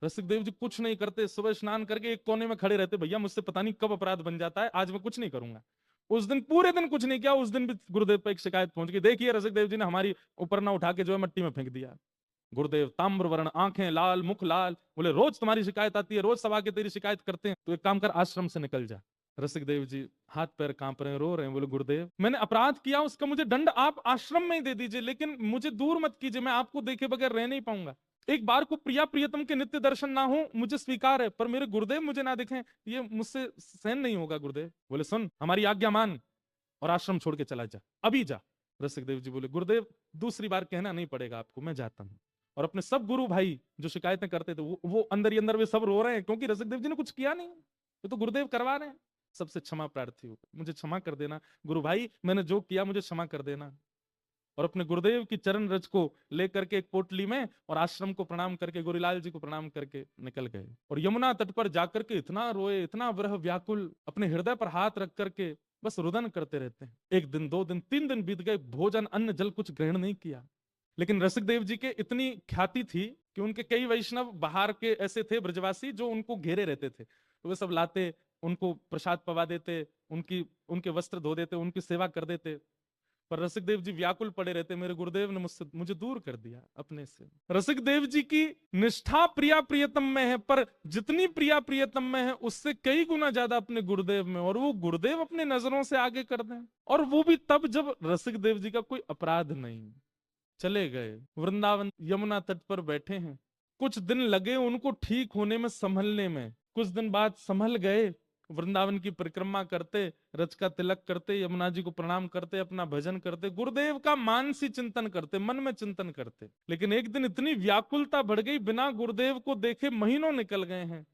रसिकदेव जी कुछ नहीं करते, सुबह स्नान करके एक कोने में खड़े रहते, भैया मुझसे पता नहीं कब अपराध बन जाता है, आज मैं कुछ नहीं करूंगा। उस दिन पूरे दिन कुछ नहीं किया, उस दिन भी गुरुदेव पर एक शिकायत पहुंच गई, देखिए रसिकदेव जी ने हमारी ऊपर ना उठा के जो है मिट्टी में फेंक दिया। गुरुदेव ताम्र वर्ण, आंखें लाल, मुख लाल, बोले रोज तुम्हारी शिकायत आती है, रोज सब आके तेरी शिकायत करते हैं, तो एक काम कर आश्रम से निकल जा। रसिकदेव जी हाथ पैर कांप रहे हैं, रो रहे हैं, बोले गुरुदेव मैंने अपराध किया, उसका मुझे दंड आप आश्रम में ही दे दीजिए, लेकिन मुझे दूर मत कीजिए, मैं आपको देखे बगैर रह नहीं पाऊंगा। एक बार को प्रिया प्रियतम के नित्य दर्शन ना हो मुझे स्वीकार है, पर मेरे गुरुदेव मुझे ना दिखें, ये मुझसे सहन नहीं होगा। गुरुदेव बोले सुन, हमारी आज्ञा मान और आश्रम छोड़ के चला जा, अभी जा। रसिकदेव जी बोले गुरुदेव दूसरी बार कहना नहीं पड़ेगा आपको, मैं जाता हूं। और अपने सब गुरु भाई जो शिकायतें करते थे वो अंदर ही अंदर वे सब रो रहे हैं, क्योंकि रसिकदेव जी ने कुछ किया नहीं, ये तो गुरुदेव करवा रहे हैं। सबसे क्षमा प्रार्थी हो, मुझे क्षमा कर देना गुरु भाई, मैंने जो किया मुझे क्षमा कर देना। और अपने गुरुदेव की चरण रज को लेकर के एक पोटली में और आश्रम को प्रणाम करके, गोरीलाल जी को प्रणाम करके निकल गए। और यमुना तट पर जाकर के इतना रोए, इतना विरह व्याकुल, अपने हृदय पर हाथ रख करके बस रुदन करते रहते हैं। एक दिन, 2 दिन, 3 दिन बीत गए, भोजन अन्न जल कुछ ग्रहण नहीं किया। लेकिन रसिकदेव जी के इतनी ख्याति थी कि उनके कई वैष्णव बाहर के ऐसे थे ब्रजवासी जो उनको घेरे रहते थे, तो वे सब लाते, उनको प्रसाद पवा देते, उनके वस्त्र धो देते, उनकी सेवा कर देते। पर रसिकदेव जी व्याकुल पड़े रहते, मेरे गुरुदेव ने मुझे दूर कर दिया अपने से। रसिकदेव जी की निष्ठा प्रिया प्रियतम में है, पर जितनी प्रिया प्रियतम में है उससे कई गुना ज्यादा अपने गुरुदेव में, और वो गुरुदेव अपने नजरों से आगे कर दें, और वो भी तब जब रसिकदेव जी का कोई अपराध नहीं। चले गए वृंदावन, यमुना तट पर बैठे हैं। कुछ दिन लगे उनको ठीक होने में, संभलने में। कुछ दिन बाद संभल गए, वृंदावन की परिक्रमा करते, रज का तिलक करते, यमुना जी को प्रणाम करते, अपना भजन करते, गुरुदेव का मानसी चिंतन करते, मन में चिंतन करते। लेकिन एक दिन इतनी व्याकुलता बढ़ गई, बिना गुरुदेव को देखे महीनों निकल गए हैं।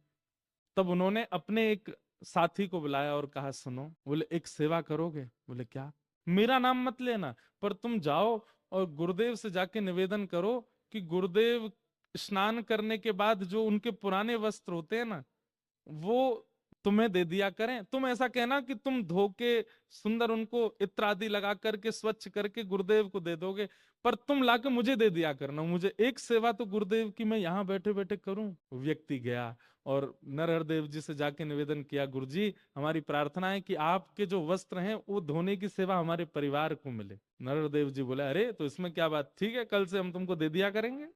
तब उन्होंने अपने एक साथी को बुलाया और कहा सुनो, बोले एक सेवा करोगे? बोले क्या? मेरा नाम मत लेना, पर तुम जाओ और गुरुदेव से जाके निवेदन करो कि गुरुदेव स्नान करने के बाद जो उनके पुराने वस्त्र होते हैं ना, वो तुम्हें दे दिया करें। तुम ऐसा कहना कि तुम धो के सुंदर उनको इत्र आदि लगा करके स्वच्छ करके गुरुदेव को दे दोगे, पर तुम लाके मुझे दे दिया करना, मुझे एक सेवा तो गुरुदेव की मैं यहाँ बैठे बैठे करूं। व्यक्ति गया और नरहरदेव जी से जाके निवेदन किया, गुरुजी हमारी प्रार्थना है कि आपके जो वस्त्र हैं वो धोने की सेवा हमारे परिवार को मिले। नरहरदेव जी बोले अरे तो इसमें क्या बात, ठीक है कल से हम तुमको दे दिया करेंगे।